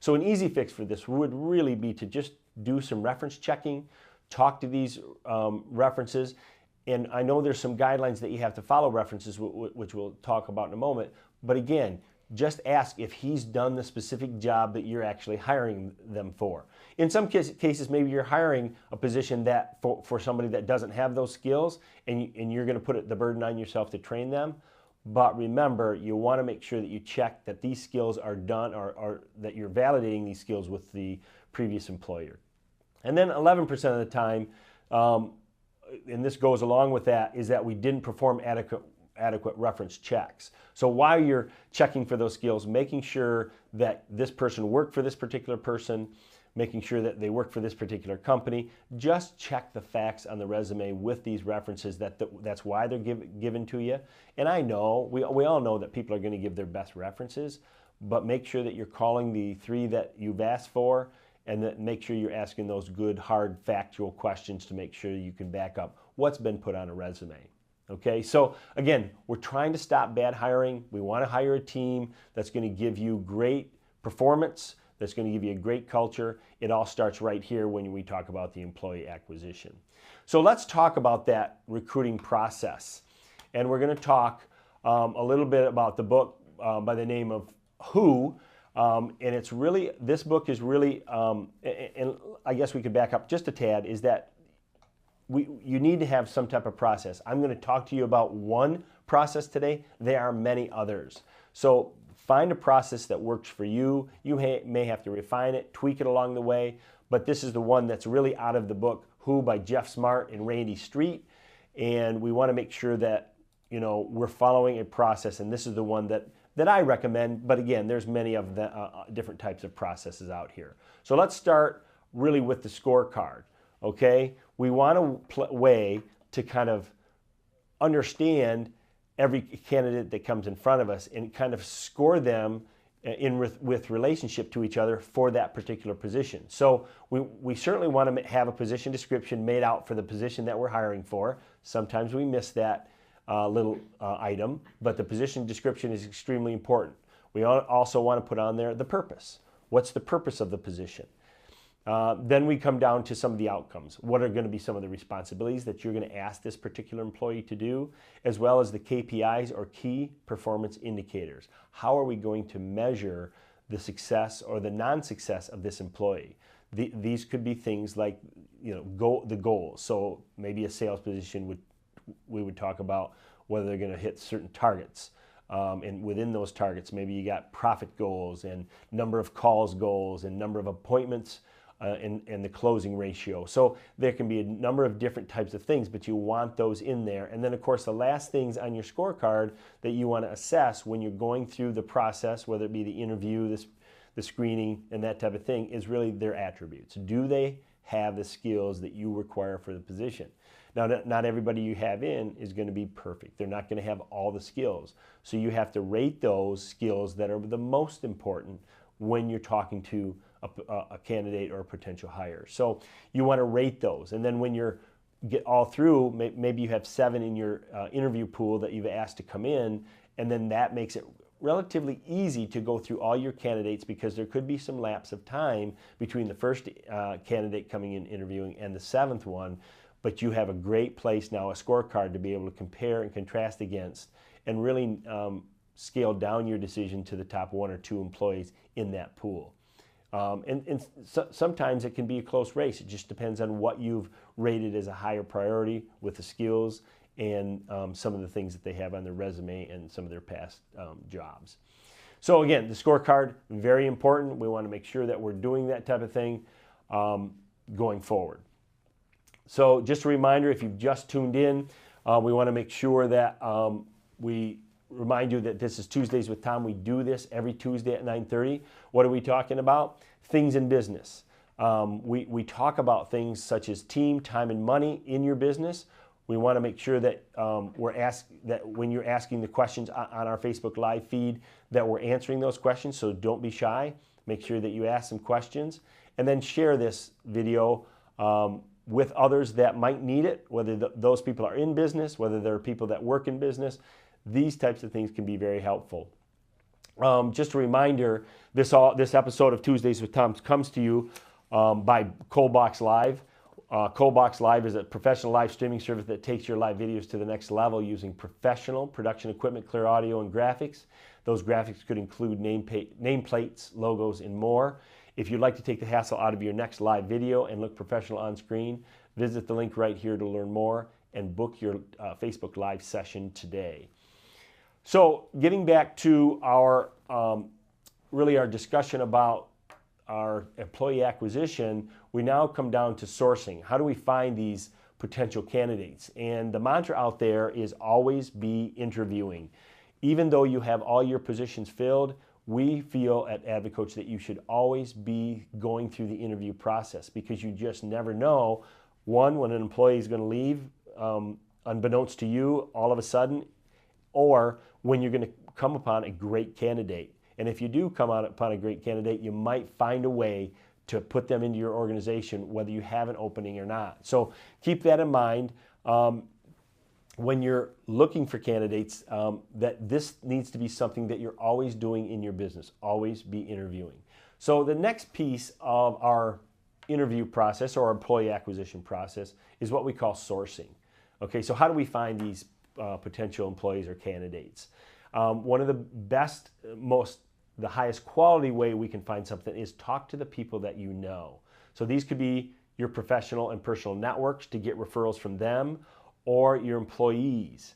So an easy fix for this would really be to just do some reference checking, talk to these references. And I know there's some guidelines that you have to follow references, which we'll talk about in a moment. But again, just ask if he's done the specific job that you're actually hiring them for. In some cases, maybe you're hiring a position that for somebody that doesn't have those skills, and you're going to put the burden on yourself to train them. But remember, you want to make sure that you check that these skills are done, or that you're validating these skills with the previous employer. And then 11% of the time, and this goes along with that, is that we didn't perform adequate reference checks. So while you're checking for those skills, making sure that this person worked for this particular person, making sure that they work for this particular company, just check the facts on the resume with these references. That's why they're given to you. And I know, we all know that people are going to give their best references, but make sure that you're calling the 3 that you've asked for, and that make sure you're asking those good, hard, factual questions to make sure you can back up what's been put on a resume. Okay, so again, we're trying to stop bad hiring. We want to hire a team that's going to give you great performance, that's going to give you a great culture. It all starts right here when we talk about the employee acquisition. So let's talk about that recruiting process. And we're going to talk a little bit about the book by the name of Who. And it's really, this book is really, and I guess we could back up just a tad, is that you need to have some type of process. I'm going to talk to you about one process today. There are many others. So find a process that works for you. You may have to refine it, tweak it along the way, but this is the one that's really out of the book, Who by Jeff Smart and Randy Street. And we want to make sure that, you know, we're following a process, and this is the one that I recommend. But again, there's many of the different types of processes out here. So let's start really with the scorecard. Okay, we want a way to kind of understand every candidate that comes in front of us and kind of score them with relationship to each other for that particular position. So we certainly want to have a position description made out for the position that we're hiring for. Sometimes we miss that little item, but the position description is extremely important. We also want to put on there the purpose. What's the purpose of the position? Then we come down to some of the outcomes. What are going to be some of the responsibilities that you're going to ask this particular employee to do, as well as the KPIs, or key performance indicators. How are we going to measure the success or the non-success of this employee? These could be things like, you know, the goals. So maybe a sales position we would talk about whether they're going to hit certain targets. And within those targets, maybe you got profit goals and number of calls goals and number of appointments and the closing ratio. So there can be a number of different types of things, but you want those in there. And then of course the last things on your scorecard that you want to assess when you're going through the process, whether it be the interview, the screening, and that type of thing, is really their attributes. Do they have the skills that you require for the position? Now, not everybody you have in is going to be perfect. They're not going to have all the skills. So you have to rate those skills that are the most important when you're talking to a candidate or a potential hire. So you want to rate those. And then when you're get all through, maybe you have 7 in your interview pool that you've asked to come in, and then that makes it relatively easy to go through all your candidates, because there could be some lapse of time between the first candidate coming in interviewing and the 7th one. But you have a great place now, a scorecard, to be able to compare and contrast against, and really scale down your decision to the top 1 or 2 employees in that pool. Sometimes it can be a close race. It just depends on what you've rated as a higher priority with the skills and some of the things that they have on their resume and some of their past jobs. So again, the scorecard, very important. We want to make sure that we're doing that type of thing going forward. So just a reminder, if you've just tuned in, we want to make sure that we remind you that this is Tuesdays with Tom. We do this every Tuesday at 9:30. What are we talking about? Things in business. We talk about things such as team, time, and money in your business. We want to make sure that that when you're asking the questions on our Facebook Live feed, that we're answering those questions. So don't be shy. Make sure that you ask some questions, and then share this video with others that might need it, whether those people are in business, whether there are people that work in business. These types of things can be very helpful. Just a reminder, this episode of Tuesdays with Tom comes to you by Coldbox Live. Coldbox Live is a professional live streaming service that takes your live videos to the next level using professional production equipment, clear audio, and graphics. Those graphics could include nameplates, logos, and more. If you'd like to take the hassle out of your next live video and look professional on screen, visit the link right here to learn more and book your Facebook Live session today. So getting back to our really our discussion about our employee acquisition, we now come down to sourcing. How do we find these potential candidates? And the mantra out there is always be interviewing. Even though you have all your positions filled, we feel at AdvoCoach that you should always be going through the interview process, because you just never know, one, when an employee is going to leave, unbeknownst to you, all of a sudden, or when you're going to come upon a great candidate. And if you do come upon a great candidate, you might find a way to put them into your organization, whether you have an opening or not. So keep that in mind when you're looking for candidates, that this needs to be something that you're always doing in your business, always be interviewing. So the next piece of our interview process or employee acquisition process is what we call sourcing. Okay, so how do we find these potential employees or candidates? One of the best, the highest quality way we can find something is talk to the people that you know. So these could be your professional and personal networks to get referrals from them, or your employees.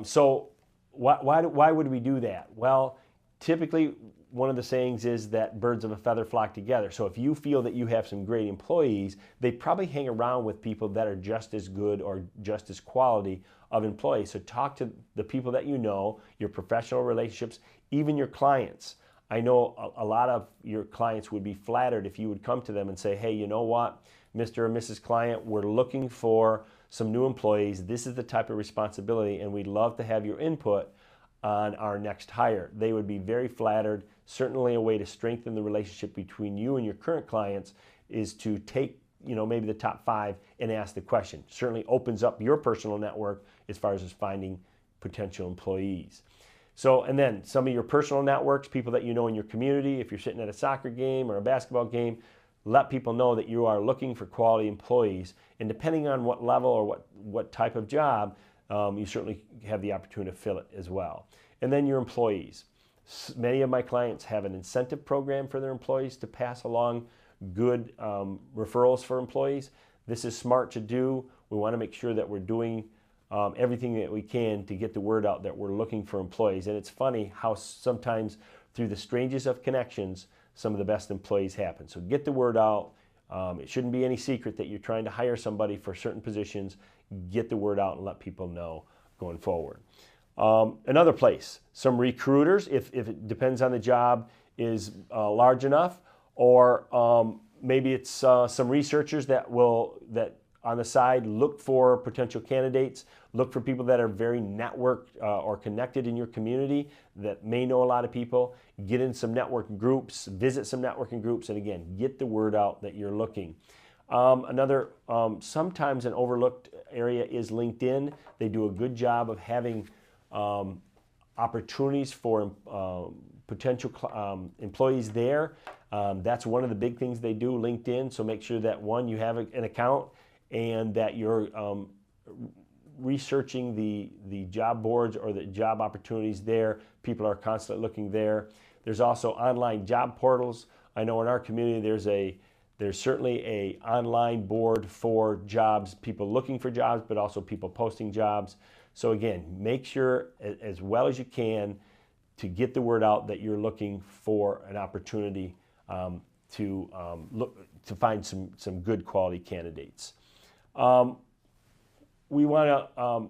So why would we do that? Well, typically one of the sayings is that birds of a feather flock together. So if you feel that you have some great employees, they probably hang around with people that are just as good or just as quality of employees. So talk to the people that you know, your professional relationships, even your clients. I know a lot of your clients would be flattered if you would come to them and say, hey, you know what, Mr. or Mrs. Client, we're looking for some new employees. This is the type of responsibility, and we'd love to have your input on our next hire. They would be very flattered. Certainly a way to strengthen the relationship between you and your current clients is to take, maybe the top 5 and ask the question. Certainly opens up your personal network as far as finding potential employees. So, and then some of your personal networks, people that you know in your community, if you're sitting at a soccer game or a basketball game, let people know that you are looking for quality employees. And depending on what level or what type of job, you certainly have the opportunity to fill it as well. And then your employees. Many of my clients have an incentive program for their employees to pass along good referrals for employees. This is smart to do. We want to make sure that we're doing everything that we can to get the word out that we're looking for employees. And it's funny how sometimes through the strangest of connections, some of the best employees happen. So get the word out. It shouldn't be any secret that you're trying to hire somebody for certain positions. Get the word out and let people know going forward. Another place, some recruiters, if it depends on the job, is large enough, or maybe it's some researchers that on the side look for potential candidates, look for people that are very networked or connected in your community that may know a lot of people. Get in some networking groups, visit some networking groups, and again, get the word out that you're looking. Another sometimes an overlooked area is LinkedIn. They do a good job of having opportunities for potential employees there. That's one of the big things they do, LinkedIn. So make sure that one, you have an account and that you're researching the job boards or the job opportunities there. People are constantly looking there. There's also online job portals. I know in our community there's certainly a online board for jobs, people looking for jobs, but also people posting jobs. So again, make sure as well as you can to get the word out that you're looking for an opportunity to find some good quality candidates. We want to.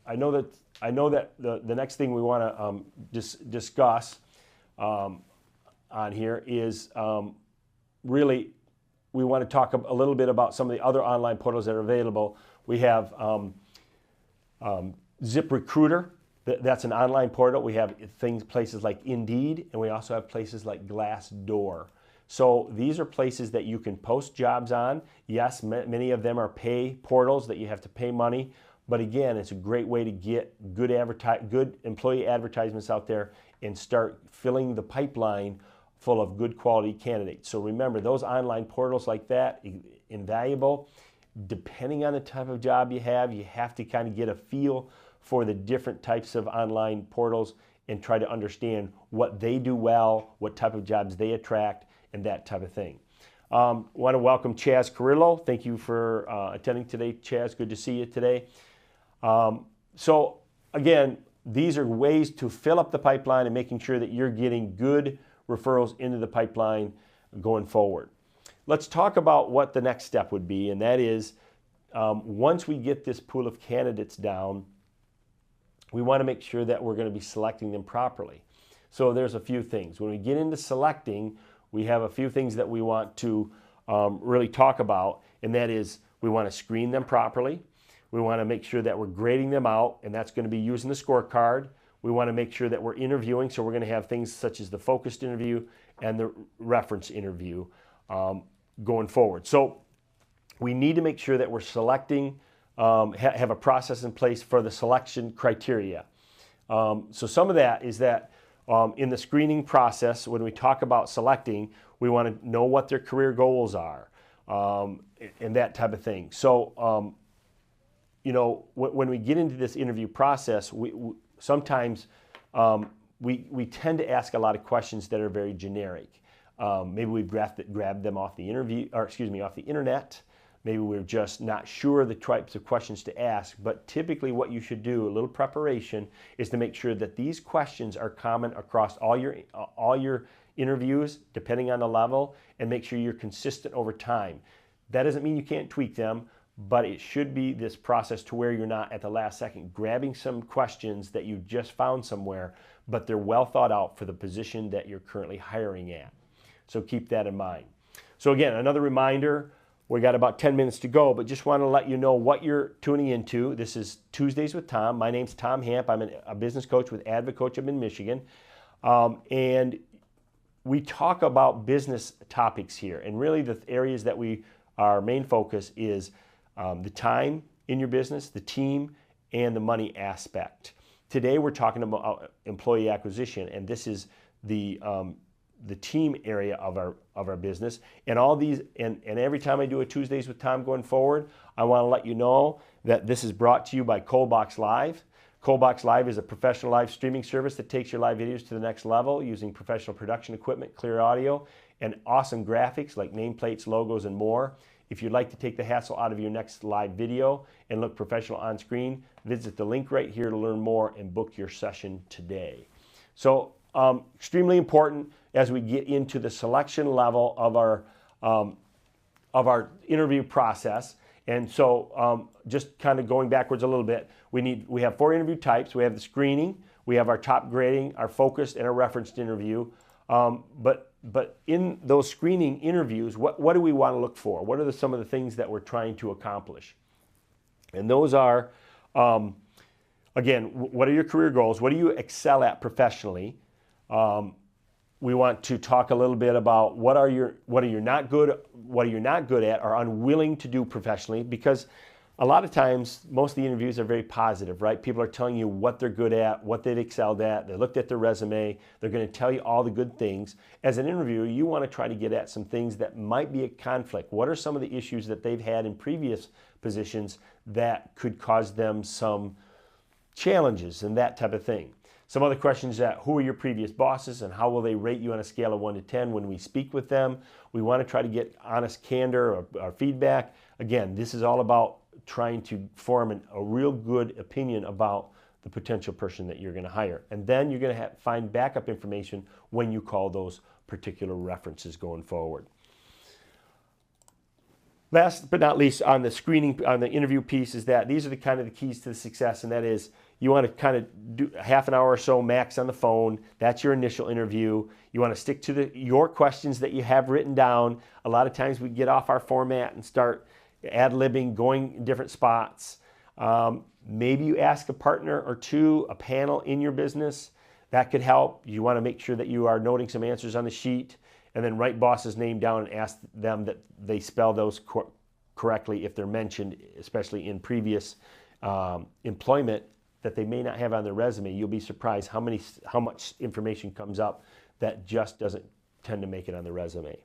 I know that the next thing we want to discuss on here is really we want to talk a little bit about some of the other online portals that are available. We have ZipRecruiter. That's an online portal. We have places like Indeed, and we also have places like Glassdoor. So these are places that you can post jobs on. Yes, many of them are pay portals that you have to pay money, But again, it's a great way to get good employee advertisements out there and start filling the pipeline full of good quality candidates. So remember, those online portals like that, invaluable. Depending on the type of job you have to kind of get a feel for the different types of online portals and try to understand what they do well, what type of jobs they attract, and that type of thing. Want to welcome Chaz Carrillo. Thank you for attending today, Chaz. Good to see you today. So again, these are ways to fill up the pipeline and making sure that you're getting good referrals into the pipeline going forward. Let's talk about what the next step would be, and that is once we get this pool of candidates down, we want to make sure that we're going to be selecting them properly. So there's a few things. When we get into selecting, we have a few things that we want to really talk about, and that is we want to screen them properly. We want to make sure that we're grading them out, and that's going to be using the scorecard. We want to make sure that we're interviewing, so we're going to have things such as the focused interview and the reference interview going forward. So we need to make sure that we're selecting, have a process in place for the selection criteria. So some of that is that in the screening process, when we talk about selecting, we want to know what their career goals are and that type of thing. So, you know, when we get into this interview process, sometimes we tend to ask a lot of questions that are very generic. Maybe we've grabbed them off the off the internet. Maybe we're just not sure the types of questions to ask, but typically what you should do, a little preparation, is to make sure that these questions are common across all your interviews, depending on the level, and make sure you're consistent over time. That doesn't mean you can't tweak them, but it should be this process to where you're not at the last second grabbing some questions that you just found somewhere, but they're well thought out for the position that you're currently hiring at. So keep that in mind. So again, another reminder, we got about 10 minutes to go, but just want to let you know what you're tuning into. This is Tuesdays with Tom. My name's Tom Hamp. I'm a business coach with AdvoCoach up in Michigan. And we talk about business topics here. And really the areas that our main focus is the time in your business, the team, and the money aspect. Today we're talking about employee acquisition, and this is the team area of our business. And all these, and every time I do a Tuesdays with Tom going forward, I want to let you know that this is brought to you by Colebox Live. Colebox Live is a professional live streaming service that takes your live videos to the next level using professional production equipment, clear audio, and awesome graphics like nameplates, logos, and more. If you'd like to take the hassle out of your next live video and look professional on screen, visit the link right here to learn more and book your session today. So extremely important as we get into the selection level of our interview process. And so just kind of going backwards a little bit, we have 4 interview types. We have the screening, we have our top grading, our focused, and our referenced interview. But in those screening interviews, what do we want to look for? What are some of the things that we're trying to accomplish? And those are, again, what are your career goals? What do you excel at professionally? We want to talk a little bit about what are you not good at or unwilling to do professionally, because a lot of times most of the interviews are very positive, right? People are telling you what they're good at, what they've excelled at. They looked at their resume. They're going to tell you all the good things. As an interviewer, you want to try to get at some things that might be a conflict. What are some of the issues that they've had in previous positions that could cause them some challenges and that type of thing? Some other questions that, who are your previous bosses and how will they rate you on a scale of 1 to 10 when we speak with them? We want to try to get honest candor or feedback. Again, this is all about trying to form a real good opinion about the potential person that you're going to hire. And then you're going to find backup information when you call those particular references going forward. Last but not least, on the screening, on the interview piece, is that these are the kind of the keys to the success, and that is you want to kind of do half an hour or so max on the phone. That's your initial interview. You want to stick to your questions that you have written down. A lot of times we get off our format and start ad-libbing, going in different spots. Maybe you ask a partner or two, a panel in your business. That could help. You want to make sure that you are noting some answers on the sheet, and then write boss's name down and ask them that they spell those correctly if they're mentioned, especially in previous employment that they may not have on their resume, you'll be surprised how much information comes up that just doesn't tend to make it on the resume.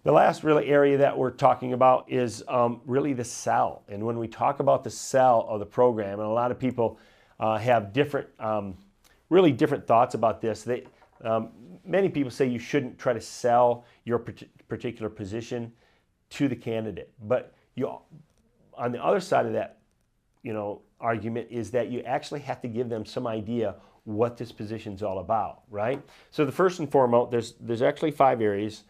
The last really area that we're talking about is really the sell. And when we talk about the sell of the program, and a lot of people have different, really different thoughts about this. Many people say you shouldn't try to sell your particular position to the candidate. But on the other side of that, argument is that you actually have to give them some idea what this position is all about, right? So the first and foremost, there's actually 5 areas,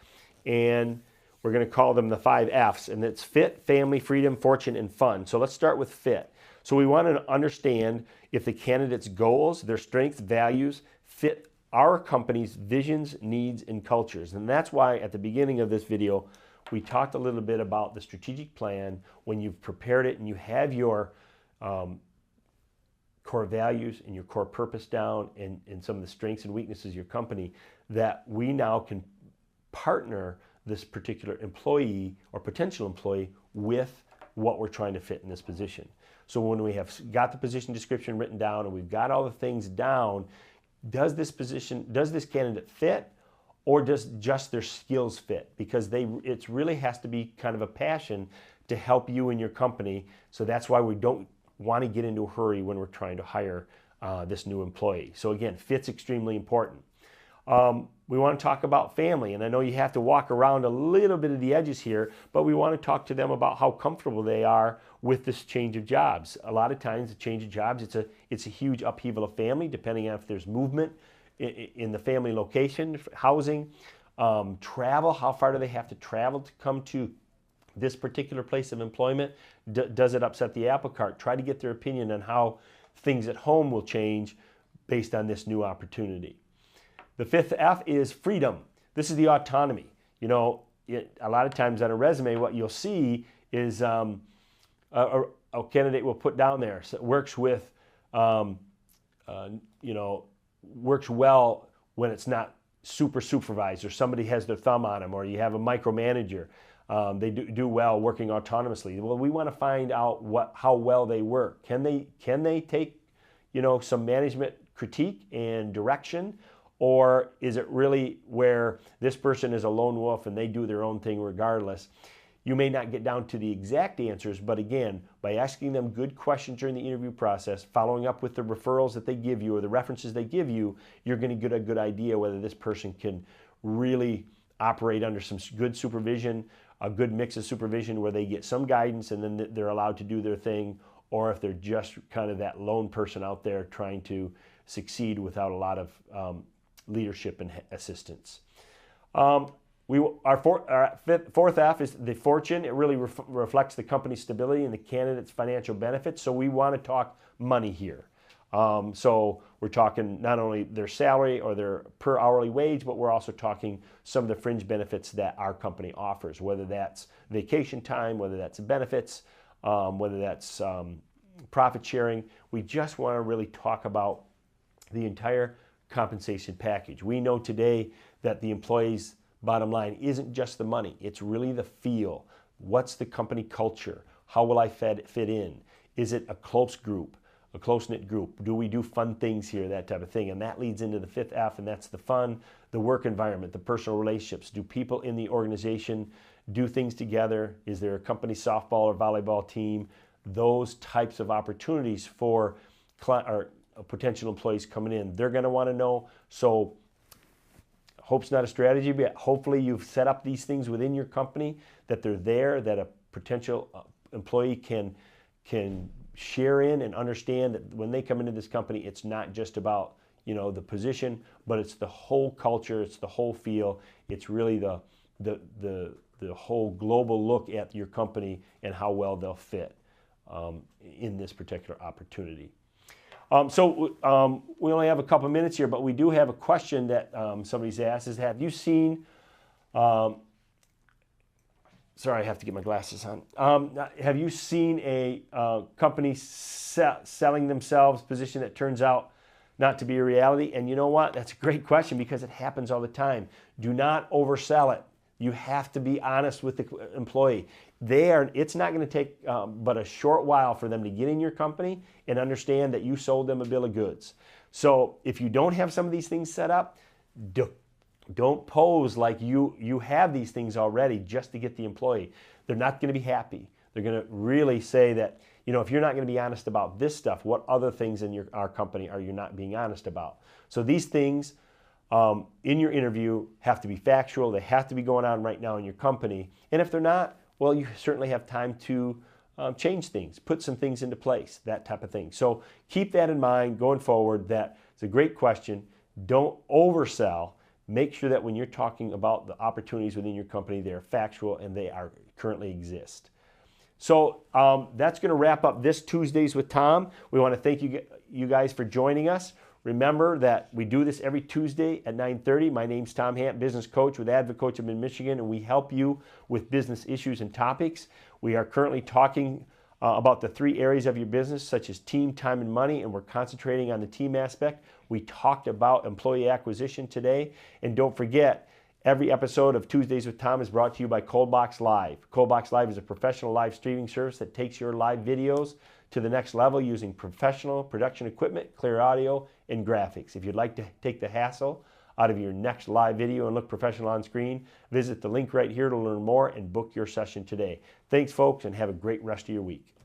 and we're going to call them the 5 F's, and it's fit, family, freedom, fortune, and fun. So let's start with fit. So we want to understand if the candidate's goals, their strengths, values fit our company's visions, needs, and cultures. And that's why at the beginning of this video, we talked a little bit about the strategic plan. When you've prepared it and you have your core values and your core purpose down and some of the strengths and weaknesses of your company, that we now can partner this particular employee or potential employee with what we're trying to fit in this position. So when we have got the position description written down and we've got all the things down, does this candidate fit, or does just their skills fit? Because it really has to be kind of a passion to help you and your company. So that's why we don't want to get into a hurry when we're trying to hire this new employee. So again, fit's extremely important. We want to talk about family, and I know you have to walk around a little bit of the edges here, but we want to talk to them about how comfortable they are with this change of jobs. A lot of times the change of jobs, it's a huge upheaval of family, depending on if there's movement in the family location, housing, travel, how far do they have to travel to come to this particular place of employment? Does it upset the apple cart? Try to get their opinion on how things at home will change based on this new opportunity. The 5th F is freedom. This is the autonomy. A lot of times on a resume, what you'll see is a candidate will put down there, so it works with, works well when it's not super supervised, or somebody has their thumb on them, or you have a micromanager. They do well working autonomously. Well, we want to find out how well they work. Can they take, some management critique and direction, or is it really where this person is a lone wolf and they do their own thing regardless? You may not get down to the exact answers, but again, by asking them good questions during the interview process, following up with the referrals that they give you or the references they give you, you're going to get a good idea whether this person can really operate under some good supervision, a good mix of supervision where they get some guidance and then they're allowed to do their thing, or if they're just kind of that lone person out there trying to succeed without a lot of leadership and assistance. Our 4th F is the fortune. It really reflects the company's stability and the candidate's financial benefits. So we want to talk money here. So we're talking not only their salary or their per hourly wage, but we're also talking some of the fringe benefits that our company offers, whether that's vacation time, whether that's benefits, whether that's profit sharing. We just want to really talk about the entire compensation package. We know today that the employee's bottom line isn't just the money. It's really the feel. What's the company culture? How will I fit in? Is it a close group, a close-knit group? Do we do fun things here, that type of thing? And that leads into the 5th F, and that's the fun, the work environment, the personal relationships. Do people in the organization do things together? Is there a company softball or volleyball team? Those types of opportunities for potential employees coming in, they're going to want to know. So hope's not a strategy, but hopefully you've set up these things within your company, that they're there, that a potential employee can share in and understand that when they come into this company, it's not just about the position, but it's the whole culture, it's the whole feel, it's really the whole global look at your company and how well they'll fit in this particular opportunity. So we only have a couple minutes here, but we do have a question that somebody's asked is, have you seen, sorry, I have to get my glasses on. Have you seen a company selling themselves position that turns out not to be a reality? And you know what? That's a great question because it happens all the time. Do not oversell it. You have to be honest with the employee. It's not going to take but a short while for them to get in your company and understand that you sold them a bill of goods. So if you don't have some of these things set up, don't pose like you have these things already just to get the employee. They're not going to be happy. They're going to really say that, if you're not going to be honest about this stuff, what other things in our company are you not being honest about? So these things in your interview have to be factual. They have to be going on right now in your company. And if they're not, well, you certainly have time to change things, put some things into place, that type of thing. So keep that in mind going forward. That it's a great question. Don't oversell. Make sure that when you're talking about the opportunities within your company, they're factual and they are currently exist. So that's going to wrap up this Tuesdays with Tom. We want to thank you guys for joining us. Remember that we do this every Tuesday at 9:30. My name's Tom Hamp, business coach with AdvoCoach of Mid-Michigan, and we help you with business issues and topics. We are currently talking about the 3 areas of your business, such as team, time, and money, and we're concentrating on the team aspect. We talked about employee acquisition today, and don't forget, every episode of Tuesdays with Tom is brought to you by Coldbox Live. Coldbox Live is a professional live streaming service that takes your live videos to the next level using professional production equipment, clear audio, and graphics. If you'd like to take the hassle out of your next live video and look professional on screen, visit the link right here to learn more and book your session today. Thanks, folks, and have a great rest of your week.